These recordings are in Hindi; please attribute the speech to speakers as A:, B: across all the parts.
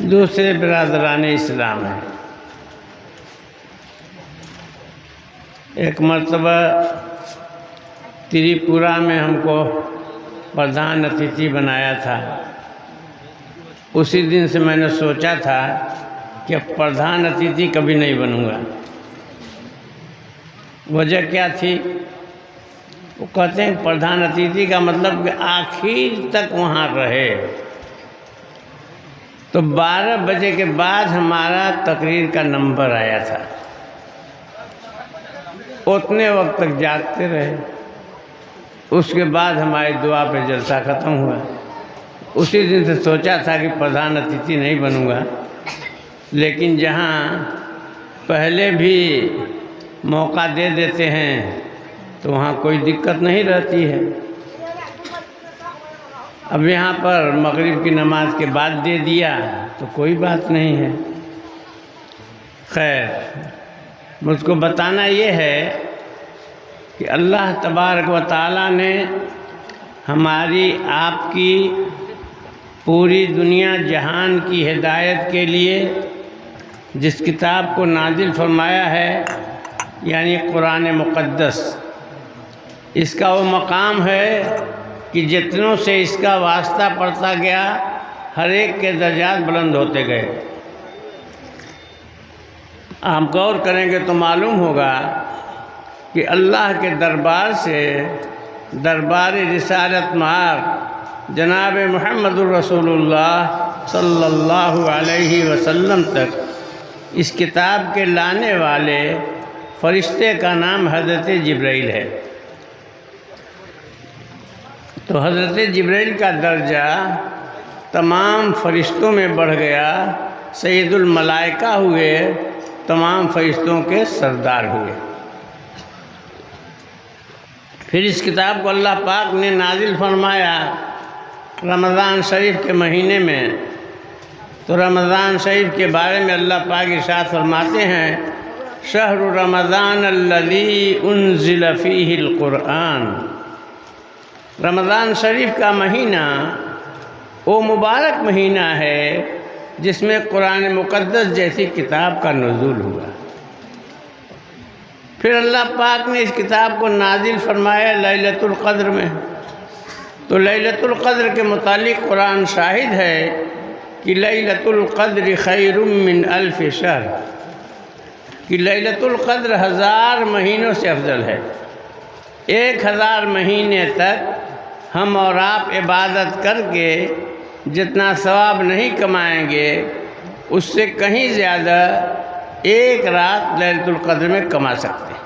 A: दूसरे बिरादरान इस्लाम है। एक मर्तबा त्रिपुरा में हमको प्रधान अतिथि बनाया था। उसी दिन से मैंने सोचा था कि अब प्रधान अतिथि कभी नहीं बनूंगा। वजह क्या थी? वो कहते हैं प्रधान अतिथि का मतलब कि आखिर तक वहाँ रहे। तो 12 बजे के बाद हमारा तकरीर का नंबर आया था, उतने वक्त तक जागते रहे। उसके बाद हमारी दुआ पे जलसा ख़त्म हुआ। उसी दिन से सोचा था कि प्रधान अतिथि नहीं बनूंगा, लेकिन जहाँ पहले भी मौका दे देते हैं तो वहाँ कोई दिक्कत नहीं रहती है। अब यहाँ पर मगरिब की नमाज के बाद दे दिया तो कोई बात नहीं है। खैर, मुझको बताना ये है कि अल्लाह तबारक व तआला ने हमारी आपकी पूरी दुनिया जहान की हिदायत के लिए जिस किताब को नाजिल फरमाया है, यानी कुरान मुक़द्दस, इसका वो मकाम है कि जितनों से इसका वास्ता पड़ता गया, हर एक के दर्जात बुलंद होते गए। आप गौर करेंगे तो मालूम होगा कि अल्लाह के दरबार से दरबार रिसालत मार जनाब मुहम्मदुर रसूलुल्लाह सल्लल्लाहु अलैहि वसल्लम तक इस किताब के लाने वाले फरिश्ते का नाम हज़रत जिब्राइल है। तो हज़रत जिब्राइल का दर्जा तमाम फरिश्तों में बढ़ गया, सैयदुल मलाइका हुए, तमाम फरिश्तों के सरदार हुए। फिर इस किताब को अल्लाह पाक ने नाजिल फरमाया रमज़ान शरीफ के महीने में। तो रमज़ान शरीफ के बारे में अल्लाह पाक इरशाद फरमाते हैं, शहरु रमज़ान अल्लज़ी उन्ज़िल फ़ीहिल क़ुरआन। रमज़ान शरीफ का महीना वो मुबारक महीना है जिसमें कुरान मुक़द्दस जैसी किताब का नुज़ूल हुआ। फिर अल्लाह पाक ने इस किताब को नाजिल फरमाया लैलतुल क़द्र में। तो लैलतुल क़द्र के मुतालिक कुरान शाहिद है कि लैलतुल क़द्र खैरुम मिन अल्फ़ शहर, कि लैलतुल क़द्र 1000 महीनों से अफजल है। 1000 महीने तक हम और आप इबादत करके जितना सवाब नहीं कमाएंगे, उससे कहीं ज़्यादा एक रात लैलतुल क़द्र में कमा सकते हैं।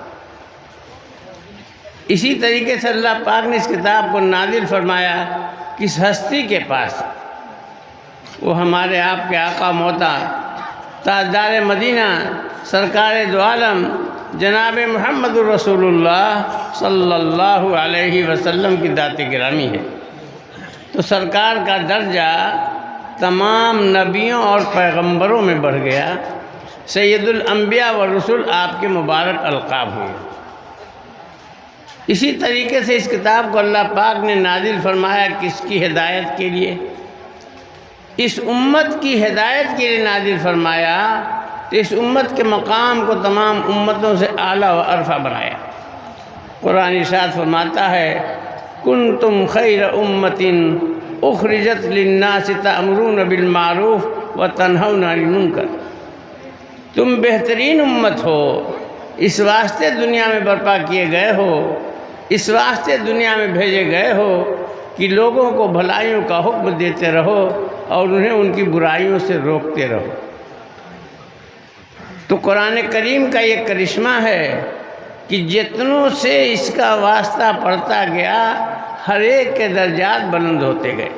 A: इसी तरीके से अल्लाह पाक ने इस किताब को नाजिल फरमाया किस हस्ती के पास, वो हमारे आपके आका मोता ताजदार मदीना सरकार दो आलम जनाब मुहम्मदुर रसूलुल्लाह सल्लल्लाहु अलैहि वसल्लम की दात गिरामी है। तो सरकार का दर्जा तमाम नबियों और पैगंबरों में बढ़ गया। सैयदुल अंबिया व रसूल आपके मुबारक अलक़ाब हुए। इसी तरीके से इस किताब को अल्लाह पाक ने नाजिल फरमाया किसकी हिदायत के लिए? इस उम्मत की हिदायत के लिए नाजिल फरमाया। तो इस उम्मत के मकाम को तमाम उम्मतों से आला व अरफा बनाया। कुरान इरशाद फरमाता है, कुंतुम खैर उम्मतिन उखरिजत लिन्नास तअमुरून बिल मारूफ व तनहौना अनिल मुनकर। तुम बेहतरीन उम्मत हो, इस वास्ते दुनिया में बर्पा किए गए हो, इस वास्ते दुनिया में भेजे गए हो कि लोगों को भलाइयों का हुक्म देते रहो और उन्हें उनकी बुराइयों से रोकते रहो। तो कुरान करीम का ये करिश्मा है कि जितनों से इसका वास्ता पड़ता गया, हर एक के दर्जात बुलंद होते गए।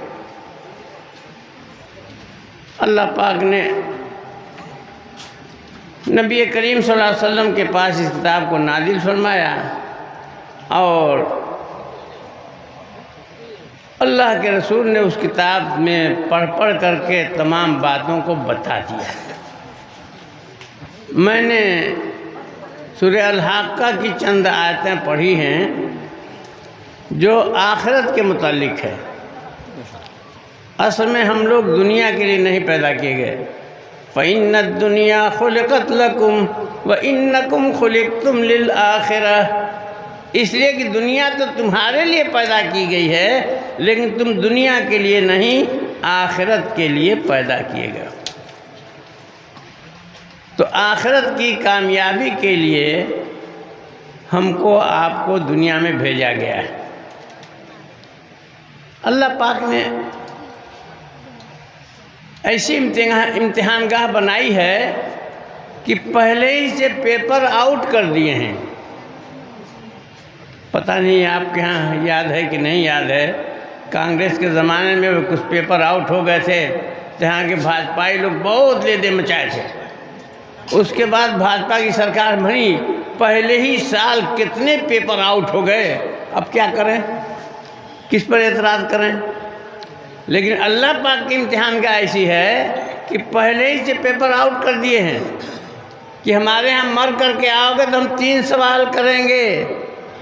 A: अल्लाह पाक ने नबी करीम सल्लल्लाहु अलैहि वसल्लम के पास इस किताब को नाजिल फरमाया और अल्लाह के रसूल ने उस किताब में पढ़ पढ़ करके तमाम बातों को बता दिया। मैंने सूरह अल-हाक़्क़ा की चंद आयतें पढ़ी हैं जो आखिरत के मुतालिक है। असल में हम लोग दुनिया के लिए नहीं पैदा किए गए। फ़इन्न दुनिया खुलिक़त लकुम व इन्नकुम खुलिक़तुम लिल आखिरह। इसलिए कि दुनिया तो तुम्हारे लिए पैदा की गई है, लेकिन तुम दुनिया के लिए नहीं, आखिरत के लिए पैदा किए गए। तो आखिरत की कामयाबी के लिए हमको आपको दुनिया में भेजा गया है। अल्लाह पाक ने ऐसी इम्तिहानगाह बनाई है कि पहले ही से पेपर आउट कर दिए हैं। पता नहीं आपके यहाँ याद है कि नहीं याद है, कांग्रेस के ज़माने में कुछ पेपर आउट हो गए थे, जहाँ के भाजपाई लोग बहुत लेदे मचाए थे। उसके बाद भाजपा की सरकार बनी, पहले ही साल कितने पेपर आउट हो गए। अब क्या करें, किस पर एतराज़ करें। लेकिन अल्लाह पाक की इम्तिहान का ऐसी है कि पहले ही से पेपर आउट कर दिए हैं कि हमारे यहाँ मर करके आओगे तो हम 3 सवाल करेंगे।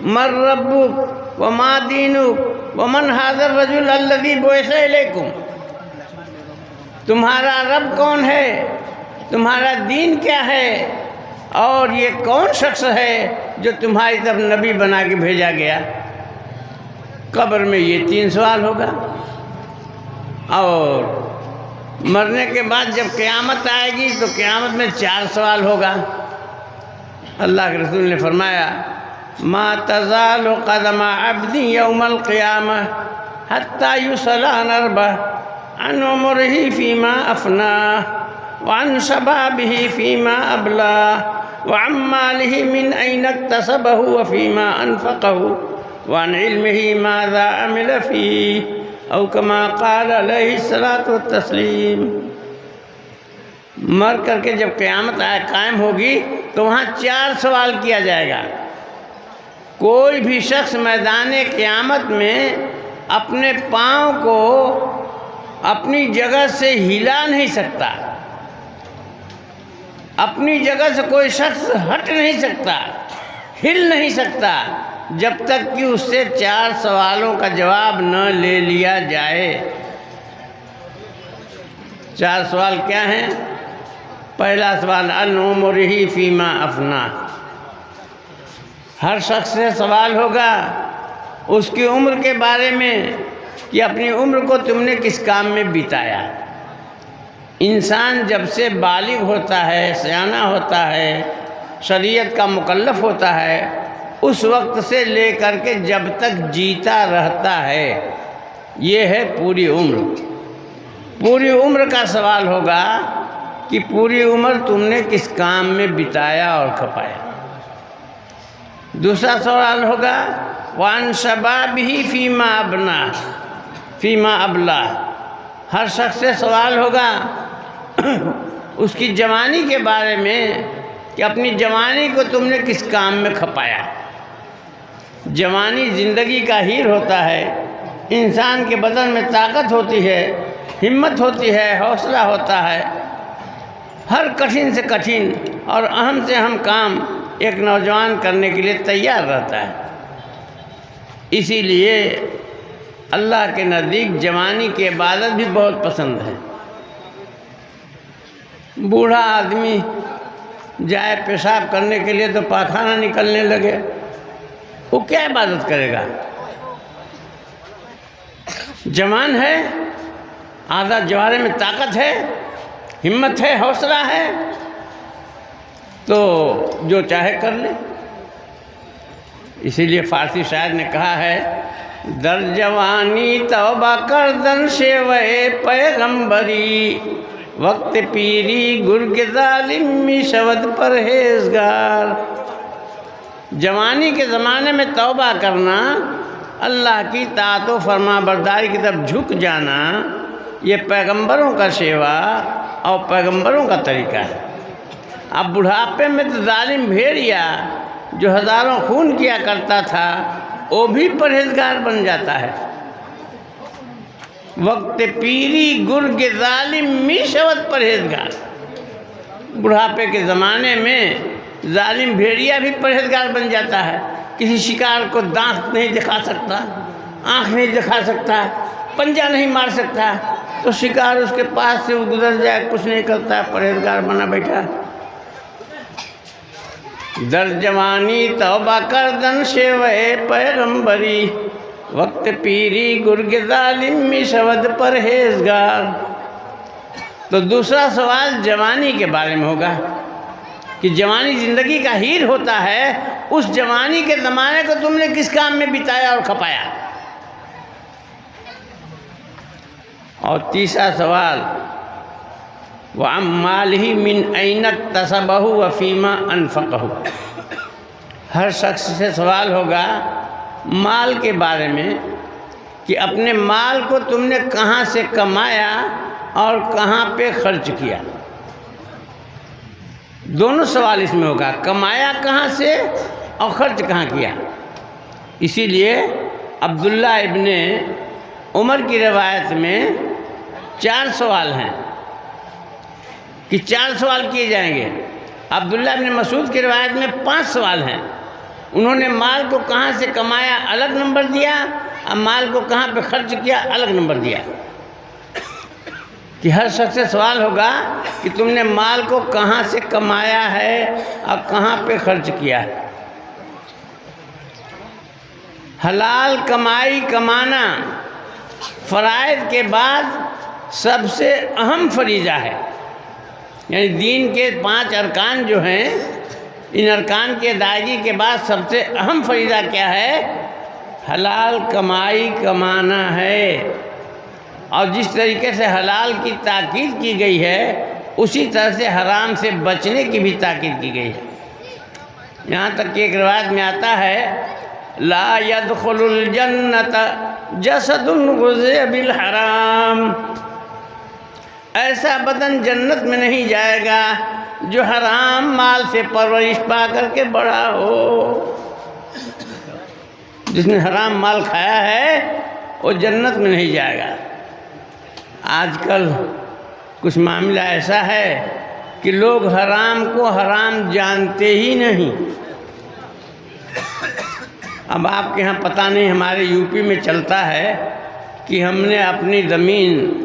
A: मर रब्बुक व मा दीनुक व मन हाज़र रजुल अल्लज़ी बुइसा इलैकुम। तुम्हारा रब कौन है, तुम्हारा दीन क्या है, और ये कौन शख्स है जो तुम्हारी तरफ नबी बना के भेजा गया। कब्र में ये 3 सवाल होगा, और मरने के बाद जब क़यामत आएगी तो क़यामत में 4 सवाल होगा। अल्लाह के रसूल ने फरमाया, मा तज़ालु क़दमा अब्दी यौमल क़ियामह हत्ता युसअला अन अर्बअ अन उम्रिही फ़ीमा अफ़ना व अन शबाबिही फ़ीमा अबला व अन मालिही मिन ऐन इक्तसबहु व फ़ीमा अनफ़क़हु व अन इल्मिही माज़ा अमिल फ़ीह औ कमा क़ाल अलैहिस्सलातु वत्तस्लीम। मर करके जब क़यामत कायम होगी तो वहाँ 4 सवाल किया जाएगा। कोई भी शख्स मैदान क़यामत में अपने पाँव को अपनी जगह से हिला नहीं सकता, अपनी जगह से कोई शख्स हट नहीं सकता, हिल नहीं सकता, जब तक कि उससे 4 सवालों का जवाब न ले लिया जाए। 4 सवाल क्या हैं? पहला सवाल अन उम्रिही फ़ीमा अफ़ना। हर शख्स से सवाल होगा उसकी उम्र के बारे में कि अपनी उम्र को तुमने किस काम में बिताया। इंसान जब से बालिग होता है, सयाना होता है, शरीयत का मुकल्लफ होता है, उस वक्त से लेकर के जब तक जीता रहता है, ये है पूरी उम्र। पूरी उम्र का सवाल होगा कि पूरी उम्र तुमने किस काम में बिताया और खपाया। दूसरा सवाल होगा वान शबाबिही फ़ीमा अबला। हर शख्स से सवाल होगा उसकी जवानी के बारे में कि अपनी जवानी को तुमने किस काम में खपाया। जवानी ज़िंदगी का हीर होता है। इंसान के बदन में ताकत होती है, हिम्मत होती है, हौसला होता है। हर कठिन से कठिन और अहम से अहम काम एक नौजवान करने के लिए तैयार रहता है। इसीलिए अल्लाह के नज़दीक जवानी की इबादत भी बहुत पसंद है। बूढ़ा आदमी जाए पेशाब करने के लिए तो पाखाना निकलने लगे, वो क्या इबादत करेगा? जवान है, आधा जवारे में ताकत है, हिम्मत है, हौसला है, तो जो चाहे कर ले। इसीलिए फ़ारसी शायर ने कहा है, दर जवानी तौबा कर दन शेवे पैगंबरी, वक्त पीरी गुर्ग ज़ालिम शवद परहेज़गार। जवानी के ज़माने में तौबा करना, अल्लाह की ताअत व फरमा बरदारी की तरफ झुक जाना, ये पैगंबरों का सेवा और पैगंबरों का तरीका है। अब बुढ़ापे में तो जालिम भेड़िया जो हज़ारों खून किया करता था, वो भी परहेज़गार बन जाता है। वक्त पीरी गुर्ग ज़ालिम मिशवत परहेज़गार। बुढ़ापे के ज़माने में जालिम भेड़िया भी परहेज़गार बन जाता है। किसी शिकार को दांत नहीं दिखा सकता, आँख नहीं दिखा सकता, पंजा नहीं मार सकता, तो शिकार उसके पास से गुजर जाए, कुछ नहीं करता, परहेजगार बना बैठा। दर जवानी तौबा करदन शेवे पैगंबरी, वक्त पीरी गुर्ग जालिम शवद परहेजगार। तो दूसरा सवाल जवानी के बारे में होगा कि जवानी ज़िंदगी का हीर होता है, उस जवानी के ज़माने को तुमने किस काम में बिताया और खपाया। और तीसरा सवाल व अम्मालिही मिन ऐन तसबहु व फीमा अनफक़हु। हर शख्स से सवाल होगा माल के बारे में कि अपने माल को तुमने कहाँ से कमाया और कहाँ पे खर्च किया। दोनों सवाल इसमें होगा, कमाया कहाँ से और खर्च कहाँ किया। इसीलिए अब्दुल्ला इब्ने उमर की रवायत में 4 सवाल हैं कि 4 सवाल किए जाएंगे। अब्दुल्ला इब्ने मसूद की रवायत में 5 सवाल हैं। उन्होंने माल को कहाँ से कमाया अलग नंबर दिया और माल को कहाँ पे खर्च किया अलग नंबर दिया। कि हर शख्स से सवाल होगा कि तुमने माल को कहाँ से कमाया है और कहाँ पे खर्च किया है। हलाल कमाई कमाना फ़राइज़ के बाद सबसे अहम फरीज़ा है। यानी दीन के 5 अरकान जो हैं, इन अरकान की अदायगी के बाद सबसे अहम फरीज़ा क्या है? हलाल कमाई कमाना है। और जिस तरीके से हलाल की ताकीद की गई है उसी तरह से हराम से बचने की भी ताकीद की गई है। यहाँ तक कि एक रिवायत में आता है ला यदखुलुल जन्नत जसदुन गुज़िया बिल हराम। ऐसा बदन जन्नत में नहीं जाएगा जो हराम माल से परवरिश पा करके बड़ा हो। जिसने हराम माल खाया है वो जन्नत में नहीं जाएगा। आजकल कुछ मामला ऐसा है कि लोग हराम को हराम जानते ही नहीं। अब आपके यहाँ पता नहीं, हमारे यूपी में चलता है कि हमने अपनी ज़मीन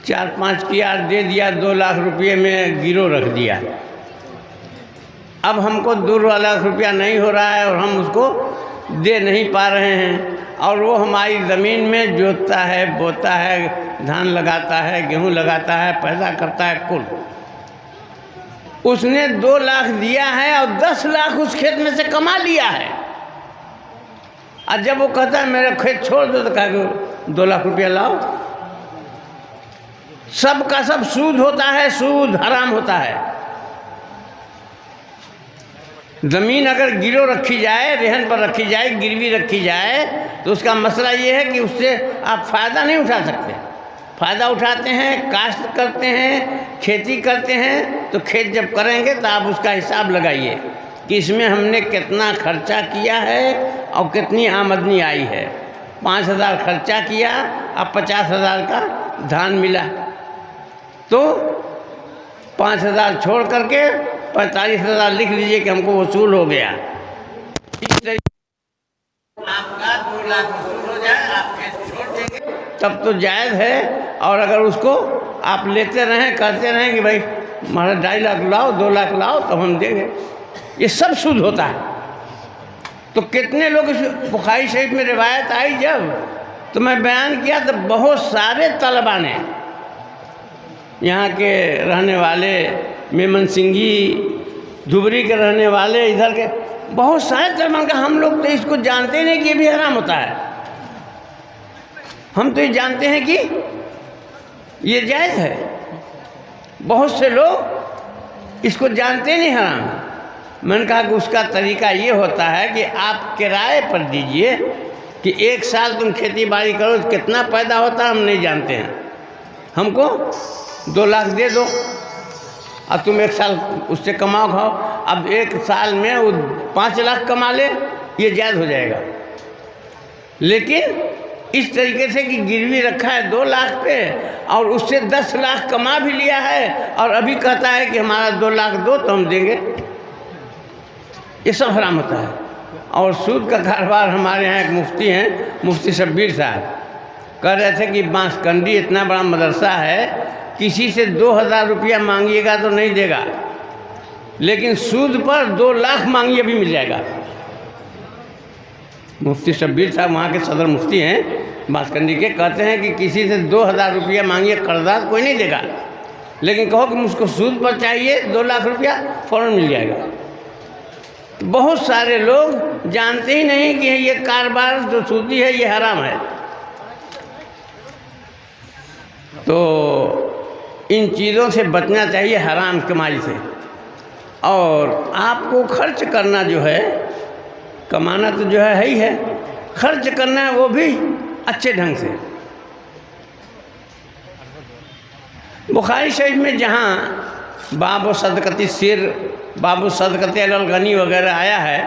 A: 4-5 कियार दे दिया, 2 लाख रुपये में गिरो रख दिया। अब हमको 2 लाख रुपया नहीं हो रहा है और हम उसको दे नहीं पा रहे हैं, और वो हमारी ज़मीन में जोतता है, बोता है, धान लगाता है, गेहूँ लगाता है, पैदा करता है कुल। उसने 2 लाख दिया है और 10 लाख उस खेत में से कमा लिया है। और जब वो कहता है मेरा खेत छोड़ दो तो कहा 2 लाख रुपया लाओ। सब का सब सूद होता है, सूद हराम होता है। ज़मीन अगर गिरो रखी जाए, रेहन पर रखी जाए, गिरवी रखी जाए, तो उसका मसला ये है कि उससे आप फ़ायदा नहीं उठा सकते। फ़ायदा उठाते हैं, काश्त करते हैं, खेती करते हैं, तो खेत जब करेंगे तो आप उसका हिसाब लगाइए कि इसमें हमने कितना खर्चा किया है और कितनी आमदनी आई है। 5,000 खर्चा किया और 50,000 का धान मिला, तो 5,000 छोड़ करके 45,000 लिख लीजिए कि हमको वसूल हो गया। इस तरीके आपका 2 लाख वसूल हो जाए, आप खेत छोड़ देंगे तब तो जायज़ है। और अगर उसको आप लेते रहें, करते रहें कि भाई हमारा 2.5 लाख लाओ, 2 लाख लाओ, तब हम देंगे, ये सब सूद होता है। तो कितने लोग इस बुखारी शरीफ में रिवायत आई जब, तो मैं बयान किया तो बहुत सारे तलबा ने, यहाँ के रहने वाले मेमन सिंघी धुबरी के रहने वाले, इधर के बहुत सारे तलबा का, हम लोग तो इसको जानते नहीं कि ये भी हराम होता है। हम तो ये जानते हैं कि ये जायज़ है। बहुत से लोग इसको जानते नहीं हराम। मैंने कहा कि उसका तरीका ये होता है कि आप किराए पर दीजिए कि 1 साल तुम खेती बाड़ी करो तो कितना पैदा होता है हम नहीं जानते हैं, हमको 2 लाख दे दो और तुम 1 साल उससे कमाओ खाओ। अब 1 साल में वो 5 लाख कमा ले, ये जायज़ हो जाएगा। लेकिन इस तरीके से कि गिरवी रखा है 2 लाख पे और उससे 10 लाख कमा भी लिया है और अभी कहता है कि हमारा 2 लाख दो तो हम देंगे, ये सब हराम होता है। और सूद का कारोबार, हमारे यहाँ एक मुफ्ती हैं, मुफ्ती शब्बीर साहब, कह रहे थे कि बांसकंडी इतना बड़ा मदरसा है, किसी से 2000 रुपया मांगिएगा तो नहीं देगा, लेकिन सूद पर 2 लाख मांगिए भी मिल जाएगा। मुफ्ती शब्बीर साहब वहाँ के सदर मुफ्ती हैं बांसकंडी के, कहते हैं कि किसी से 2000 रुपया मांगिए, कर्जदार कोई नहीं देगा, लेकिन कहो कि मुझको सूद पर चाहिए 2 लाख रुपया, फ़ौरन मिल जाएगा। तो बहुत सारे लोग जानते ही नहीं कि ये कारोबार जो सूदी है ये हराम है। तो इन चीज़ों से बचना चाहिए, हराम कमाई से। और आपको खर्च करना जो है, कमाना तो जो है ही है, खर्च करना है वो भी अच्छे ढंग से। बुखारी शरीफ में जहाँ बाबु सदकती सिर, बाबू सदकत अल गनी वगैरह आया है,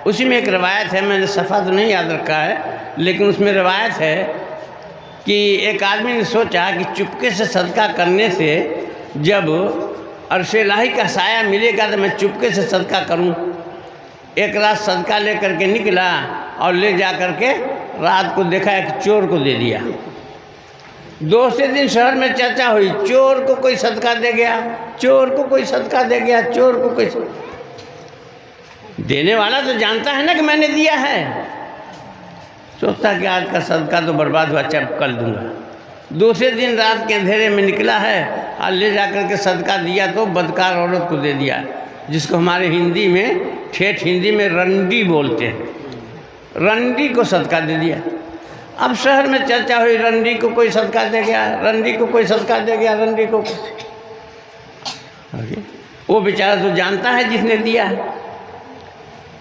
A: उसी में एक रवायत है, मैंने सफ़ा तो नहीं याद रखा है, लेकिन उसमें रवायत है कि एक आदमी ने सोचा कि चुपके से सदका करने से जब अर्श इलाही का साया मिलेगा तो मैं चुपके से सदका करूं। एक रात सदका ले करके निकला और ले जा करके रात को देखा एक चोर को दे दिया। दूसरे दिन शहर में चर्चा हुई, चोर को कोई सदका दे गया, चोर को कोई सदका दे गया, चोर को कोई। देने वाला तो जानता है ना कि मैंने दिया है, सोचता कि आज का सदका तो बर्बाद हुआ, चल कल दूंगा। दूसरे दिन रात के अंधेरे में निकला है और ले जा कर के सदका दिया तो बदकार औरत को दे दिया, जिसको हमारे हिंदी में, ठेठ हिंदी में रंडी बोलते हैं। रंडी को सदका दे दिया। अब शहर में चर्चा हुई, रंडी को कोई सदका दे गया, रंडी को कोई सदका दे गया, रंडी को। वो बेचारा तो जानता है जिसने दिया है।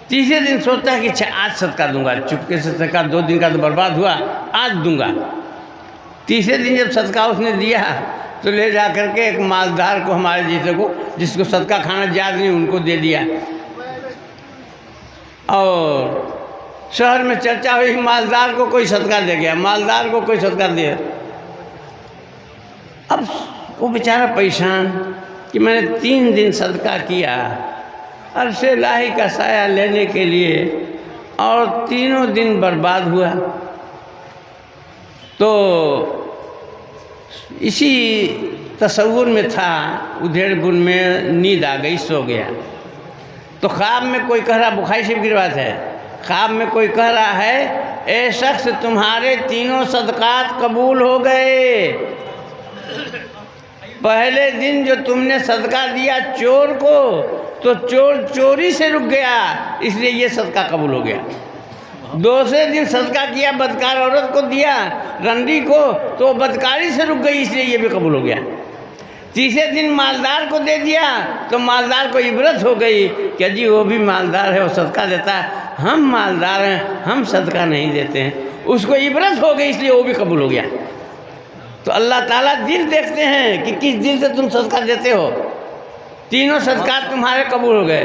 A: तीसरे दिन सोचता है कि अच्छा आज सदका दूंगा, चुपके से सदका, 2 दिन का तो बर्बाद हुआ, आज दूंगा। तीसरे दिन जब सदका उसने दिया तो ले जा करके एक मालदार को, हमारे जैसे को, जिसको सदका खाना याद नहीं, उनको दे दिया। और शहर में चर्चा हुई, मालदार को कोई सदका दे गया, मालदार को कोई सदका दे। अब वो बेचारा परेशान कि मैंने 3 दिन सदका किया अर्श इलाही का साया लेने के लिए और तीनों दिन बर्बाद हुआ। तो इसी तसव्वुर में था, उधेड़ बुन में नींद आ गई, सो गया। तो ख्वाब में कोई कह रहा, बुखारी शरीफ की बात है, ख्वाब में कोई कह रहा है, ए शख्स तुम्हारे तीनों सदकात कबूल हो गए। पहले दिन जो तुमने सदका दिया चोर को, तो चोर चोरी से रुक गया, इसलिए ये सदका कबूल हो गया। दूसरे दिन सदका किया, बदकार औरत को दिया, रंडी को, तो बदकारी से रुक गई, इसलिए ये भी कबूल हो गया। तीसरे दिन मालदार को दे दिया तो मालदार को इबरत हो गई कि जी वो भी मालदार है, वो सदका देता है, हम मालदार हैं, हम सदका नहीं देते हैं। उसको इबरत हो गई, इसलिए वो भी कबूल हो गया। तो अल्लाह ताला दिल देखते हैं कि किस दिल से तुम सदका देते हो। तीनों सदकात तुम्हारे कबूल हो गए।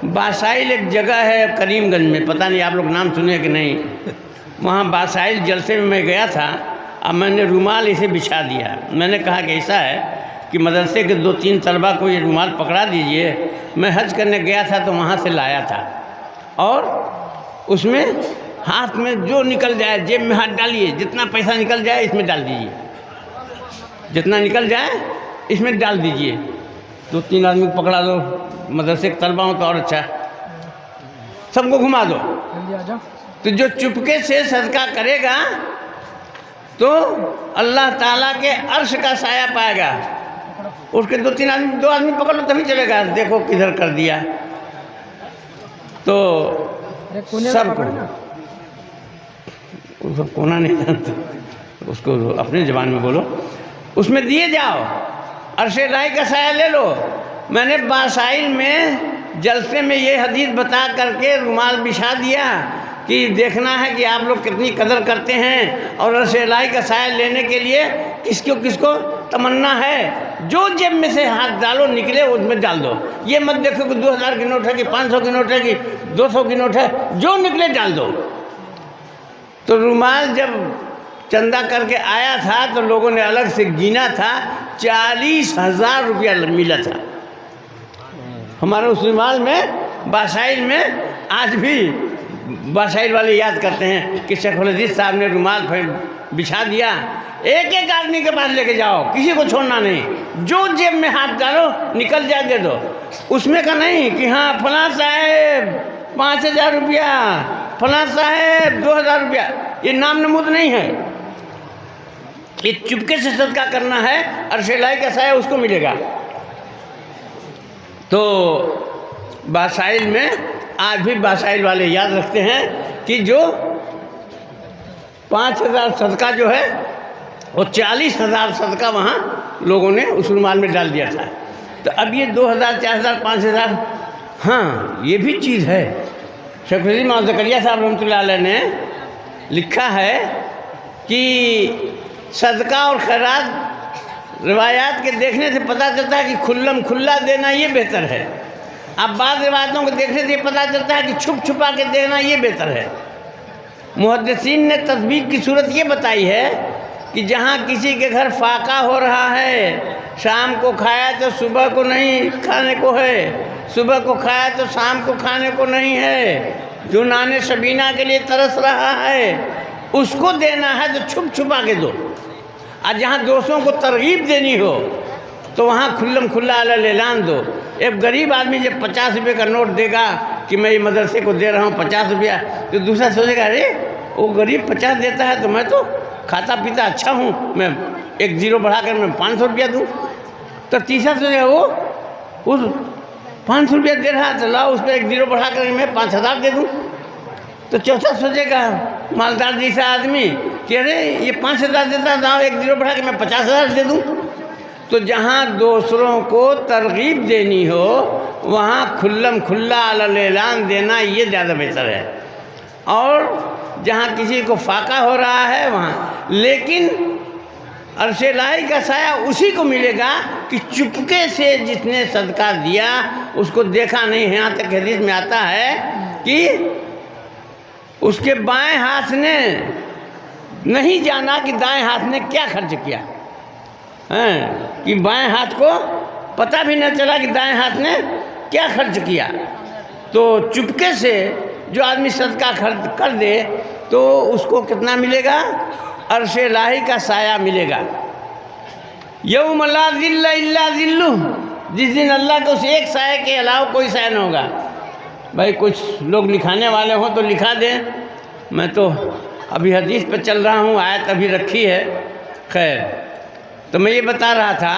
A: बासाइल एक जगह है करीमगंज में, पता नहीं आप लोग नाम सुने कि नहीं। वहाँ बासाइल जलसे में मैं गया था, अब मैंने रुमाल इसे बिछा दिया। मैंने कहा कि ऐसा है कि मदरसे के 2-3 तलबा को ये रुमाल पकड़ा दीजिए। मैं हज करने गया था तो वहाँ से लाया था, और उसमें हाथ में जो निकल जाए जेब में हाथ डालिए, जितना पैसा निकल जाए इसमें डाल दीजिए, जितना निकल जाए इसमें डाल दीजिए। 2-3 आदमी को पकड़ा दो, मदरसे के तलबा हो तो और अच्छा, सबको घुमा दो। तो जो चुपके से सदका करेगा तो अल्लाह ताला के अर्श का साया पाएगा। उसके 2 आदमी पकड़ लो तभी चलेगा, देखो किधर कर दिया। तो सबको, उसको कोना नहीं जानते, उसको अपनी ज़बान में बोलो, उसमें दिए जाओ, अर्श इलाही का साया ले लो। मैंने बासाइल में जलसे में ये हदीस बता करके रुमाल बिछा दिया कि देखना है कि आप लोग कितनी कदर करते हैं, और अर्श इलाही का साया लेने के लिए किसको किसको तमन्ना है। जो जेब में से हाथ डालो निकले उसमें डाल दो। ये मत देखो कि 2000 की नोट है कि 500 की नोट है कि 200 की नोट है, जो निकले डाल दो। तो रुमाल जब चंदा करके आया था तो लोगों ने अलग से गिना था, 40,000 रुपया मिला था हमारे उस रुमाल में। बासाइल में आज भी बासाइल वाले याद करते हैं कि शेख अजीज साहब ने रुमाल बिछा दिया, एक एक आदमी के पास लेके जाओ, किसी को छोड़ना नहीं, जो जेब में हाथ डालो निकल जाए दे दो। उसमें का नहीं कि हाँ फलां साहेब 5,000 रुपया, फलां साहेब 2,000 रुपया, ये नाम नमूद नहीं है। ये चुपके से सदका करना है, अर्शेलाई का साया उसको मिलेगा। तो बासाइल में आज भी बासाइल वाले याद रखते हैं कि जो 5,000 सदका जो है वो 40,000 सदका वहाँ लोगों ने उस रुमाल में डाल दिया था। तो अब ये 2,000, 4,000, 5,000, हाँ ये भी चीज़ है। शेख मोहम्मद ज़करिया साहब रहमतुल्लाह अलैह ने लिखा है कि सदका और खैरात रिवायात के देखने से पता चलता है कि खुल्लम खुल्ला देना ये बेहतर है। अब बाद रिवायतों को देखने से पता चलता है कि छुप छुपा के देना ये बेहतर है। मुहद्दिसीन ने तस्बीक की सूरत ये बताई है कि जहाँ किसी के घर फाका हो रहा है, शाम को खाया तो सुबह को नहीं खाने को है, सुबह को खाया तो शाम को खाने को नहीं है, जो नाने शबीना के लिए तरस रहा है उसको देना है तो छुप छुपा के दो। और जहाँ दोस्तों को तरगीब देनी हो तो वहाँ खुल्लम खुल्ला ऐलान दो। एक गरीब आदमी जब 50 रुपये का नोट देगा कि मैं ये मदरसे को दे रहा हूँ 50 रुपया, तो दूसरा सोचेगा अरे वो गरीब 50 देता है तो मैं तो खाता पीता अच्छा हूँ, मैं एक जीरो बढ़ा कर मैं 500 रुपया दूँ। तो तीसरा सोचेगा वो उस 500 रुपया दे रहा है तो लाओ उस पर एक जीरो बढ़ा कर मैं 5,000 दे दूँ। तो चौथा सोचेगा मालदार जैसा आदमी कि अरे ये 5,000 देता है, लाओ एक जीरो बढ़ा के मैं 50,000 दे दूँ। तो जहाँ दूसरों को तरगीब देनी हो वहाँ खुल्लम खुल्ला ऐलान देना ये ज़्यादा बेहतर है। और जहाँ किसी को फाका हो रहा है वहाँ, लेकिन अर्शेलाई का साया उसी को मिलेगा कि चुपके से जिसने सदका दिया उसको देखा नहीं है। यहाँ तक हदीस में आता है कि उसके बाएं हाथ ने नहीं जाना कि दाएं हाथ ने क्या खर्च किया है, कि बाएं हाथ को पता भी न चला कि दाएं हाथ ने क्या खर्च किया। तो चुपके से जो आदमी सदका खर्च कर दे तो उसको कितना मिलेगा? अर्शे लाही का साया मिलेगा। यौम ला ज़िल्ला इल्ला ज़िल्लुह, जिस दिन अल्लाह के उस एक साये के अलावा कोई साया न होगा। भाई कुछ लोग लिखाने वाले हों तो लिखा दें, मैं तो अभी हदीस पे चल रहा हूँ, आयत अभी रखी है। खैर, तो मैं ये बता रहा था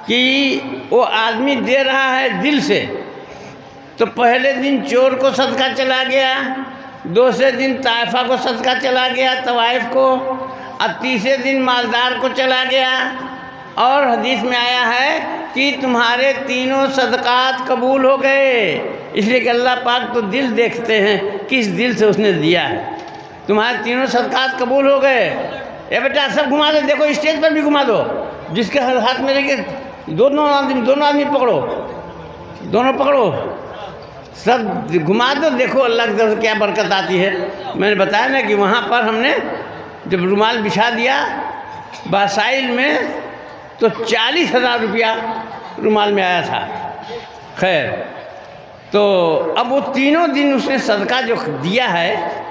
A: कि वो आदमी दे रहा है दिल से, तो पहले दिन चोर को सदका चला गया, दूसरे दिन ताइफा को सदका चला गया तवाइफ को, और तीसरे दिन मालदार को चला गया। और हदीस में आया है कि तुम्हारे तीनों सदकात कबूल हो गए, इसलिए कि अल्लाह पाक तो दिल देखते हैं किस दिल से उसने दिया है। तुम्हारे तीनों सदकात कबूल हो गए। ए बेटा सब घुमा दो, देखो स्टेज पर भी घुमा दो, जिसके हाथ में लेके दोनों आदमी पकड़ो, दोनों पकड़ो, सब घुमा दो, देखो अल्लाह की तरफ से क्या बरकत आती है। मैंने बताया ना कि वहाँ पर हमने जब रुमाल बिछा दिया बासाइल में तो 40,000 रुपया रुमाल में आया था। खैर, तो अब वो तीनों दिन उसने सदका जो दिया है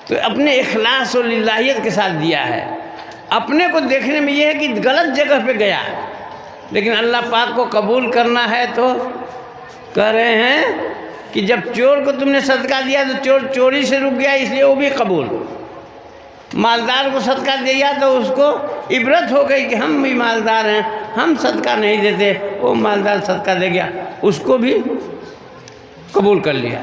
A: तो अपने इखलास और लिल्लाहियत के साथ दिया है। अपने को देखने में ये है कि गलत जगह पे गया, लेकिन अल्लाह पाक को कबूल करना है तो कह रहे हैं कि जब चोर को तुमने सदका दिया तो चोर चोरी से रुक गया, इसलिए वो भी कबूल। मालदार को सदका दिया तो उसको इबरत हो गई कि हम भी मालदार हैं, हम सदका नहीं देते, वो मालदार सदका दे गया, उसको भी कबूल कर लिया।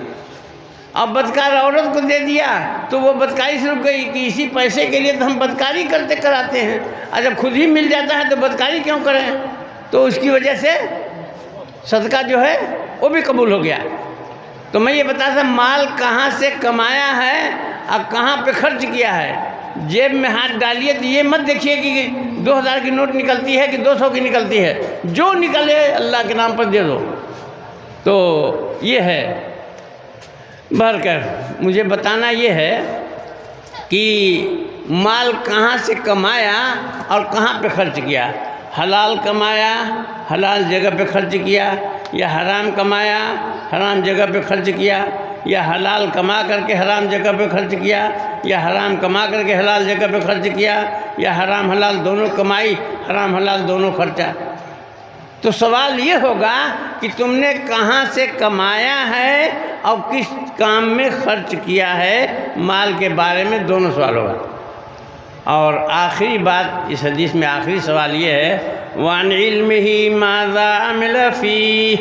A: अब बदकार औरत को दे दिया तो वो बदकारी से रुक गई कि इसी पैसे के लिए तो हम बदकारी करते कराते हैं, और जब खुद ही मिल जाता है तो बदकारी क्यों करें। तो उसकी वजह से सदका जो है वो भी कबूल हो गया। तो मैं ये बता था माल कहाँ से कमाया है और कहाँ पे खर्च किया है। जेब में हाथ डालिए तो ये मत देखिए कि 2,000 की नोट निकलती है कि 200 की निकलती है, जो निकले अल्लाह के नाम पर दे दो। तो ये है भरकर मुझे बताना ये है कि माल कहाँ से कमाया और कहाँ पे खर्च किया। हलाल कमाया, हलाल जगह पे खर्च किया, या हराम कमाया, हराम जगह पे खर्च किया, या हलाल कमा करके हराम जगह पे खर्च किया, या हराम कमा करके हलाल जगह पे खर्च किया, या हराम हलाल दोनों कमाई, हराम हलाल दोनों खर्चा। तो सवाल ये होगा कि तुमने कहाँ से कमाया है और किस काम में खर्च किया है, माल के बारे में दोनों सवाल होगा। और आखिरी बात इस हदीस में, आखिरी सवाल ये है, वान इल्मिही माज़ा अमिल फी,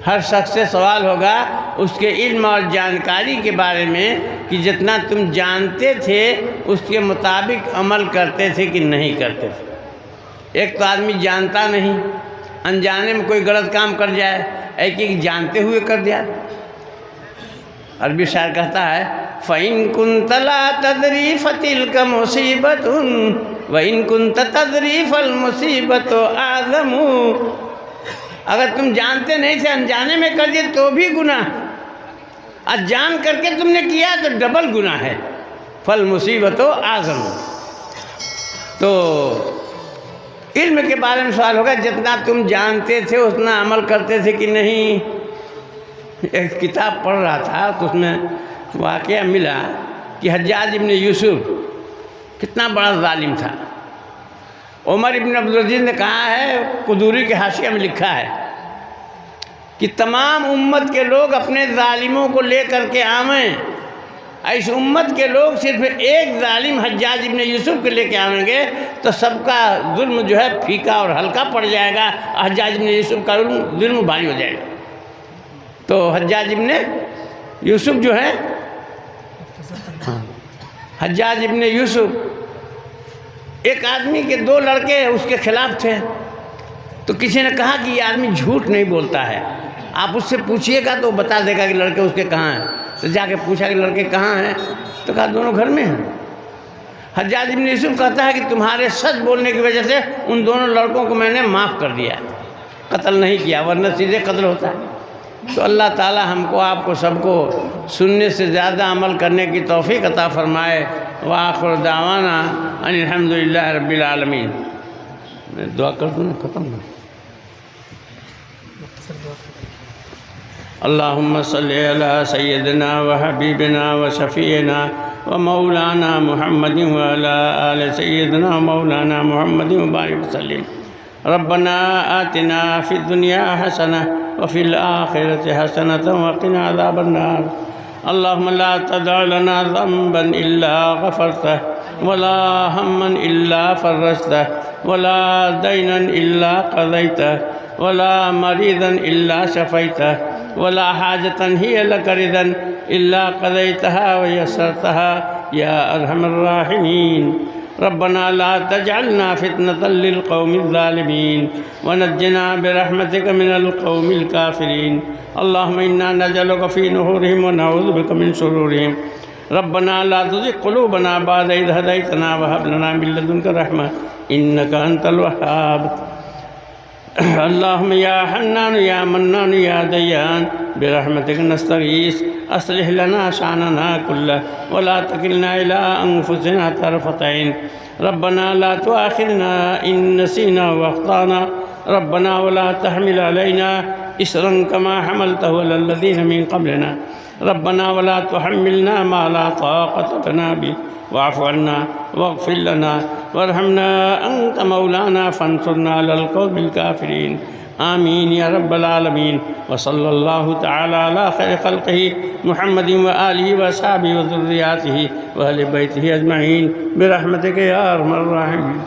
A: हर शख्स से सवाल होगा उसके इल्म और जानकारी के बारे में कि जितना तुम जानते थे उसके मुताबिक अमल करते थे कि नहीं करते थे। एक तो आदमी जानता नहीं, अनजाने में कोई गलत काम कर जाए, एक जानते हुए कर दिया। अरबी शायर कहता है, फ़इन कुन्त ला तदरी फ़तिल्क मुसीबतुन व इन कुन्त तदरी फ़ल मुसीबतु आज़मु। अगर तुम जानते नहीं थे, अनजाने में कर दिए तो भी गुनाह, और जान करके तुमने किया तो डबल गुनाह है, फल मुसीबतु आज़मु। तो इल्म के बारे में सवाल होगा, जितना तुम जानते थे उतना अमल करते थे कि नहीं। एक किताब पढ़ रहा था तो उसमें वाक़या मिला कि हज्जाज इब्न यूसुफ कितना बड़ा जालिम था। उमर इब्न अब्दुल-अज़ीज़ ने कहा है, कुदूरी के हाशिया में लिखा है कि तमाम उम्मत के लोग अपने जालिमों को ले करके आवें, इस उम्मत के लोग सिर्फ एक जालिम हज्जाज इब्न यूसुफ के लेके आवेंगे तो सबका जुल्म जो है फीका और हल्का पड़ जाएगा, हज्जाज इब्न यूसुफ का जुल्म भारी हो जाएगा। तो हज्जाज इब्न यूसुफ जो है, हज्जाज इब्न यूसुफ, एक आदमी के दो लड़के उसके खिलाफ थे। तो किसी ने कहा कि ये आदमी झूठ नहीं बोलता है, आप उससे पूछिएगा तो बता देगा कि लड़के उसके कहाँ हैं। तो जाके पूछा कि लड़के कहाँ हैं, तो कहा दोनों घर में हैं। हज्जाज इब्न यूसुफ कहता है कि तुम्हारे सच बोलने की वजह से उन दोनों लड़कों को मैंने माफ़ कर दिया, कत्ल नहीं किया, वरना सीधे कत्ल होता है। तो अल्लाह ताला हमको आपको सबको सुनने से ज़्यादा अमल करने की तौफीक अता फ़रमाए। व आखिर दावाना अनिल हम्दुलिल्लाहि रब्बिल आलमीन। मैं दुआ कर दूँ, ख़त्म हो। अल्लाहुम्मा सल्लि अला सय्यिदिना व हबीबिना व शफ़ीना व मौलाना मुहम्मदिन व अला आलि सय्यिदिना व मौलाना मुहम्मदिन व बारिक वसल्लिम। रब्बना आतिना फ़िद दुनिया हसना व फ़िल आखिरति हसनतन व क़िना अज़ाबन्नार। अल्लाहुम्मा ला तदअ लना ज़ंबन इल्ला गफ़रतहु वला हम्मन इल्ला फ़र्रजतहु वला दैनन इल्ला क़ज़ैतहु वला मरीज़न इल्ला शफ़ैतहु वला हाजतन हिय लक रिदन इल्ला क़ज़ैतहा व यस्सरतहा या अरहमर राहिमीन। रब्बना ला तजअलना फितनतल लिल क़ौमिज़ ज़ालिमीन व नज्जिना बिरहमतिक मिनल क़ौमिल काफ़िरीन। अल्लाहुम्मा इन्ना नजअलुका फ़ी नुहूरिहिम व नऊज़ु बिका मिन शुरूरिहिम। रब्बना ला तुज़िग़ क़ुलूबना बअद इज़ हदैतना व हब लना मिन लदुनका रहमा इन्नका अंतल वह्हाब। अल्लाहुम्मा या हन्नान या मन्नान या दय्यान बिरहमतिक नस्तगीस अस्लिह लना शानना कुल्लह वला तकिलना इला अनफुसिना तरफ़त ऐन। रब्बना ला तुआखिज़ना इन नसीना व अख़्ताना रब्बना वला तहमिल अलैना इसरन कमा हमलतहु अलल लज़ीना मिन क़ब्लिना रब्बना वला तुहम्मिलना मा ला ताक़त लना बिही वाफ़ु अन्ना वग़फ़िर लना वरहमना अंत मौलाना फ़ंसुरना अलल क़ौमिल काफ़िरीन। आमीन या रब्बल आलमीन। व सल्लल्लाहु तआला अला खैरि ख़ल्क़िही मुहम्मदिन व आलिहि व अस्हाबिहि व ज़ुर्रिय्यतिही व अहलि बैतिही अजमईन बिरहमतिका या अरहमर राहिमीन।